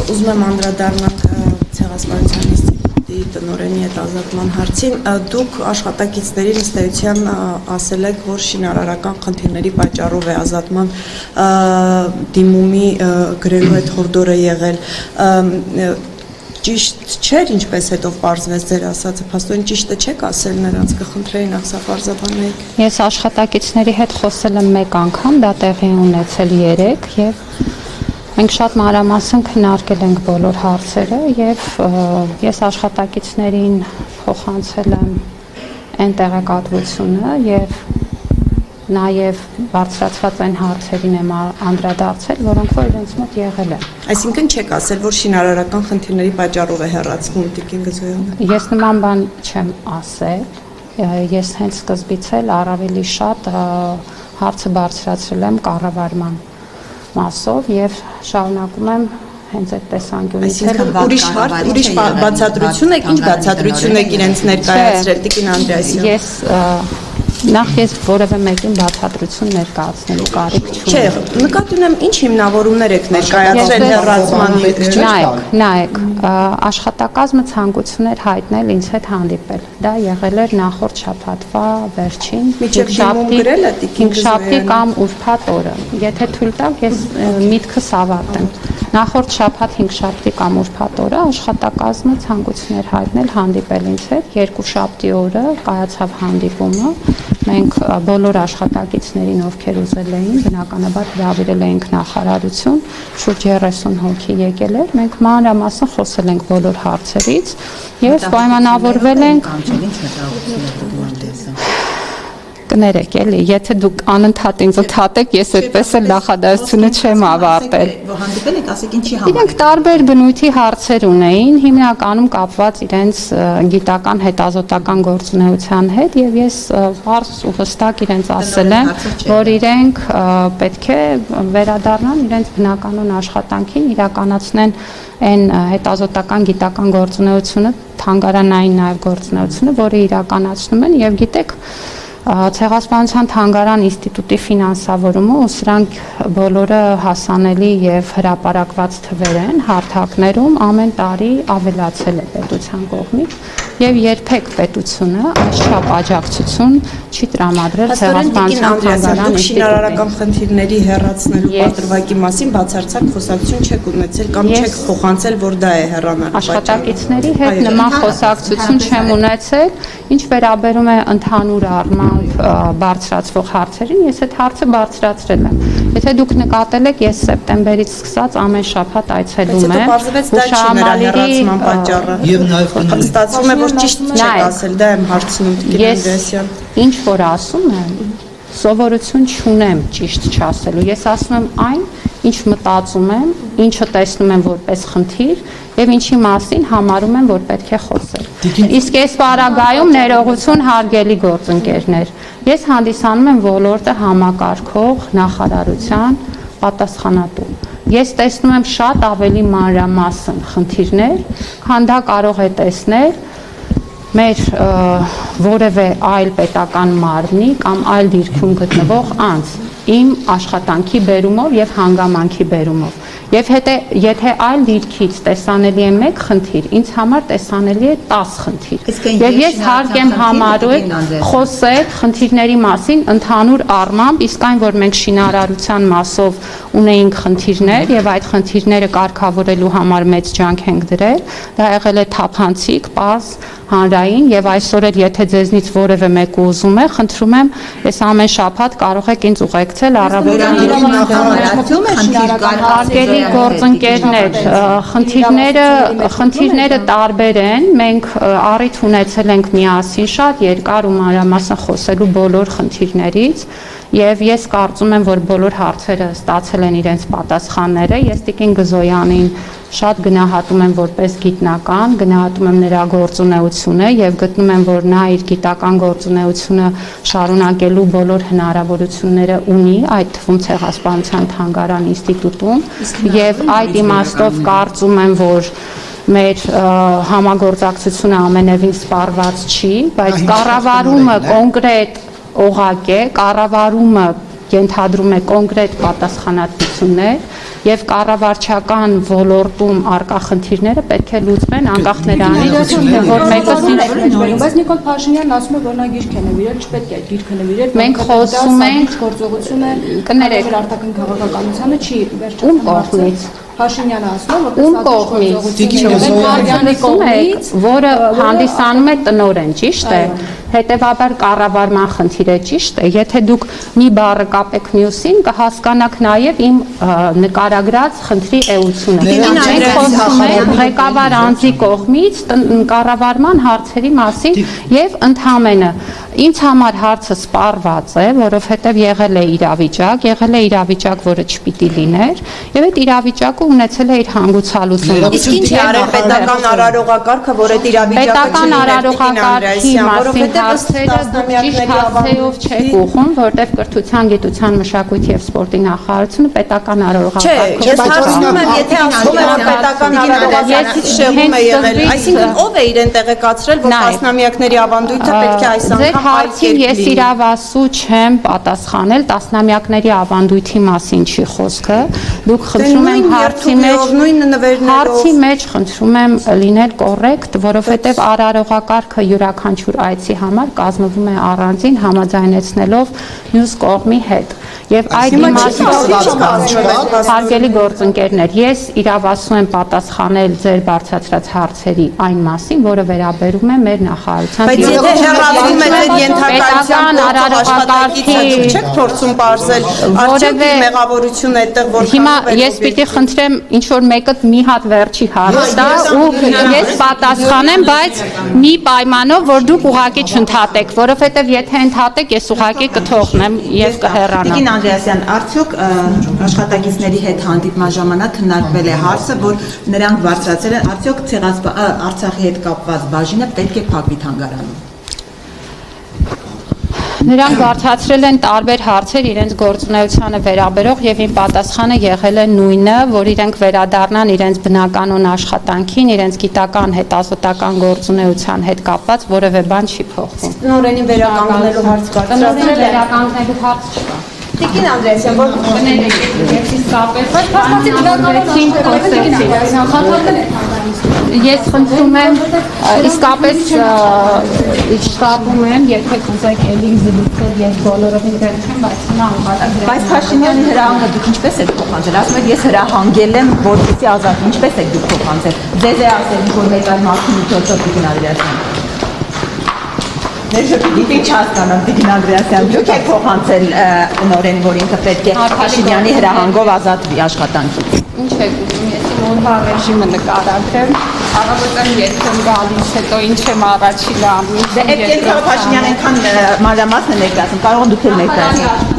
Ուզում եմ անդրադառնալ ցեղասպանության ինստիտուտի տնօրենի հետ ազատման հարցին, դուք աշխատակիցներին ըստ էության ասել եք, որ շինարարական խնդիրների պատճառով է ազատման դիմումի գրելու այդ խորհուրդը եղել, ճիշտ չէր, ինչպես հետո պարզվեց ձեր ասածը, փաստորեն ճիշտը չեք ասել նրանց, կխնդրեի նախ սա պարզաբանեիք։ Ես աշխատակիցների հետ խոսել եմ մեկ անգամ, դա տեղի ունեցել 3 եւ մենք շատ մանրամասն քննարկել ենք բոլոր հարցերը եւ ես աշխատակիցներին փոխանցել եմ այն տեղեկատվությունը եւ նաեւ բարձրացված այն հարցերին եմ անդրադարձել, որոնք որ իրենց մոտ եղել են։ Այսինքն չեք ասել, որ շինարարական խնդիրների պատճառով է հեռացվում Տիկին Գզոյանը։ Ես նման բան չեմ ասել։ Ես հենց սկզբից էլ առավելի շատ հարցը բարձրացրել եմ կառավարման մասով եւ շարունակում եմ հենց այդ տեսանկյունից ուրիշ բացատրություն եք, ինչ բացատրություն եք իրենց ներկայացրել Տիկին Անդրեասյան։ Ես նախ ես որևէ մեկին բացատրություն ներկայացնելու կարիք չունեմ։ Չէ, նկատի ունեմ ինչ հիմնավորումներ եք ներկայացրել հեռացման Նայեք, աշխատակազմը ցանկություն էր հայտնել ինձ հետ հանդիպել։ Դա եղել էր նախորդ շաբաթվա վերջին, հինգշաբթի կամ ուրբաթ օրը։ Եթե թույլ տաք, ես միտքս ավարտեմ։ Նախորդ շաբաթ հինգշաբթի կամ ուրբաթ օրը աշխատակազմը ցանկություն էր հայտնել հանդիպել ինձ հետ։ Երկուշաբթի օրը կայացավ հանդիպումը։ Մենք բոլոր աշխատակիցներին, ովքեր ուզել էին, բնականաբար հրավիրել էինք նախարարություն, շուրջ 30 հոգի եկել էր, մենք մանրամասն խոսել ենք բոլոր հարցերից եւ պայմանավորվել ենք կներեք էլի, եթե դուք անընդհատ ինձ ընդհատեք, ես այդպես էլ նախադասությունը չեմ ավարտել։ Հանդիպել եք, ասեք ինչի համար։ Իրենք տարբեր բնույթի հարցեր ունեին, հիմնականում կապված իրենց գիտական հետազոտական գործունեության հետ եւ ես բարձ ու հստակ իրենց ասել եմ, որ իրենք պետք է վերադառնան իրենց բնականon աշխատանքին, իրականացնեն այն հետազոտական գիտական գործունեությունը, թանգարանային նաեւ գործունեությունը, որը իրականացնում են եւ գիտեք Ցեղասպանության թանգարան ինստիտուտի ֆինանսավորումը ու սրանք բոլորը հասանելի եւ հրապարակված թվեր են հարթակներում ամեն տարի ավելացել է պետության կողմից եւ երբեք պետությունը այսչափ աջակցություն չի տրամադրել Ցեղասպանության թանգարան շինարարական խնդիրների հեռացնելու պատրվակի մասին բացարձակ խոսակցություն չեք ունեցել կամ չեք փոխանցել, որ դա է հեռանալու աշխատակիցների հետ նման խոսակցություն չեմ ունեցել, ինչ վերաբերում է ընդհանուր առմամբ բարձրացվող հարցերին, ես այդ հարցը բարձրացրել եմ։ Եթե դուք նկատել եք, ես սեպտեմբերից սկսած ամեն շաբաթ այցելում եմ։ Հուշահամալիրի պատճառը։ Եվ նաև ստացվում է, որ ճիշտ չեք ասել, դա եմ հարցնում Տիկին Անդրեասյան։ Ինչ որ ասում եմ, սովորություն չունեմ ճիշտ չասելու։ Ես ասում եմ այն, ինչ մտածում եմ, ինչը տեսնում եմ որպես խնդիր եւ ինչի մասին համարում եմ, որ պետք է խոսել։ Իսկ այս պարագայում ներողություն հարգելի գործընկերներ, ես հանդիսանում եմ ոլորտը համակարգող նախարարության պատասխանատու։ Ես տեսնում եմ շատ ավելի մանրամասն խնդիրներ, քան դա կարող է տեսնել մեր որևէ այլ պետական մարմնի կամ այլ դիրքում գտնվող անձ իմ աշխատանքի բերումով եւ հանգամանքի բերումով եւ եթե այլ դիրքից տեսանելի է մեկ խնդիր, ինձ համար տեսանելի է 10 խնդիր եւ ես հարկ եմ համարում խոսել խնդիրների մասին ընդհանուր առմամբ, իսկ այն որ մենք շինարարության մասով ունեինք խնդիրներ եւ այդ խնդիրները կարգավորելու համար մեծ ջանք ենք դրել, դա եղել է թափանցիկ, պարզ, հանրային եւ այսօր էլ եթե ձեզնից որևէ մեկը ուզում է, խնդրում եմ, ես ամեն շաբաթ կարող եք ինձ ուղեկցել առավոտյան հարգելի գործընկերներ, խնդիրները տարբեր են, մենք առիթ ունեցել ենք միասին շատ երկար ու մանրամասն խոսելու բոլոր խնդիրներից եւ ես կարծում եմ, որ բոլոր հարցերը ստացել են իրենց պատասխանները, ես Տիկին Գզոյանին շատ գնահատում եմ որպես գիտնական, գնահատում եմ նրա գործունեությունը եւ գտնում եմ, որ նա իր գիտական գործունեությունը շարունակելու բոլոր հնարավորությունները ունի, այդ թվում Ցեղասպանության թանգարան ինստիտուտում եւ այդ իմաստով կարծում եմ, որ մեր համագործակցությունը ամենևին սպառված չի, բայց կառավարումը կոնկրետ օղակ է, կառավարումը ենթադրում է կոնկրետ պատասխանատվություններ եւ կառավարչական ոլորտում արկա խնդիրները պետք է լուծվեն անկախ նրանից, որ մեկը բայց Նիկոլ Փաշինյանն ասում է, որ նա գիրք է նվիրել, չպետք է գիրքը նվիրել։ Մենք խոսում ենք գործողությունը կներեք արտաքին քաղաքականությանը չի ում կողմից Փաշինյանը ասում է, ում կողմից, որը հանդիսանում է տնօրեն, ճիշտ է, հետևաբար կառավարման խնդիր է, ճիշտ է, եթե դուք մի բառը կապեք մյուսին, կհասկանաք նաև իմ նկարագրած խնդրի էությունը։ Մենք խոսում ենք ղեկավար անձի կողմից կառավարման հարցերի մասին եւ ընդհանրապես ինձ համար հարցը սպառված է, որովհետեւ եղել է իրավիճակ, որը չպիտի լիներ, եւ այդ իրավիճակը ունեցել է իր հանգուցալուծումը։ Իսկ ինչ է արել պետական արարողակարգը, որ այդ իրավիճակը պետական արարողակարգի մասին հարցերը ճիշտ հասցեով չեք ուղղում, որտեղ կրթության, գիտության, մշակույթի եւ սպորտի նախարարությունը պետական արարողակարգ։ Չէ, ես հարցնում եմ, եթե ասում եմ, որ պետական արարողակարգից շեղում է եղել, այսինքն ով է իրեն տեղեկացրել, որ տասնամյակների ավանդույթը պետք է այս անգամ Հարցին ես իրավասու չեմ պատասխանել, տասնամյակների ավանդույթի մասին չի խոսքը։ Դուք խնդրում եմ հարցի մեջ խնդրում եմ լինել կոռեկտ, որովհետև արարողակարգը յուրաքանչյուր այցի համար կազմվում է առանձին համաձայնեցնելով մյուս կողմի հետ։ Եվ այդ իմաստով հարգելի գործընկերներ, ես իրավասու եմ պատասխանել ձեր բարձրացրած հարցերի այն մասին, որը վերաբերում է մեր նախարարության։ Բայց եթե հեռացվում եք այդ ենթակայության արարողակարգի, չեք փորձում բարձել, որևէ մեղավորություն այդտեղ որ հիմա ես պիտի խնդրեմ ինչ որ մեկը մի հատ վերջի հարց տա ու ես պատասխանեմ, բայց մի պայմանով, որ դուք ուղղակի չընդհատեք, որովհետև եթե ընդհատեք, ես ուղղակի կթողնեմ եւ կհեռանամ։ Անդրեասյան, արդյոք աշխատակիցների հետ հանդիպման ժամանակ քննարկվել է հարցը, որ նրանք բարձրացել են, արդյոք Արցախի հետ կապված բաժինը պետք է փակվի թանգարանում։ Նրանք բարձրացրել են տարբեր հարցեր իրենց գործունեությանը վերաբերող եւ իմ պատասխանը եղել է նույնը, որ իրենք վերադառնան իրենց բնականon աշխատանքին, իրենց գիտական հետազոտական գործունեության հետ կապված որևէ բան չի փոխվում։ Տնօրենին վերականգնելու հարց կա։ Տնօրենին վերականգնելու հարց չկա։ Տիկին Անդրեասյան, որ կներեք, ես իսկապես ես խնդրում եմ, իսկապես շտապում եմ, եթե կուզեք էլի զրուցել, ես բոլորովին դեմ չեմ, բայց հիմա անպատակ։ Բայց Փաշինյանի հրահանգը դուք ինչպես եք փոխանցել։ Ասում եք, ես հրահանգել եմ, որպեսզի ազատ, ինչպես եք դուք փոխանցել։ Ձեզ է ասել, որ մեկ այլ մարդու միջոցով Տիկին Անդրեասյան։ Դե չհասկանամ Տիկին Անդրեասյան, դուք եք փոխանցել տնօրեն, որ ինքը պետք է Փաշինյանի հրահանգով ազատվի աշխատանքից։ Ինչ եք ուզում, ես իմ օրվա ռեժիմը նկարագրեմ, առավոտյան երբ եմ գալիս, հետո ինչ եմ առաջին անում։ Դե այդ կենտրոնը Փաշինյանը այնքան մանրամասն է ներկայացնում, կարող են դուք էլ ներկայացնել։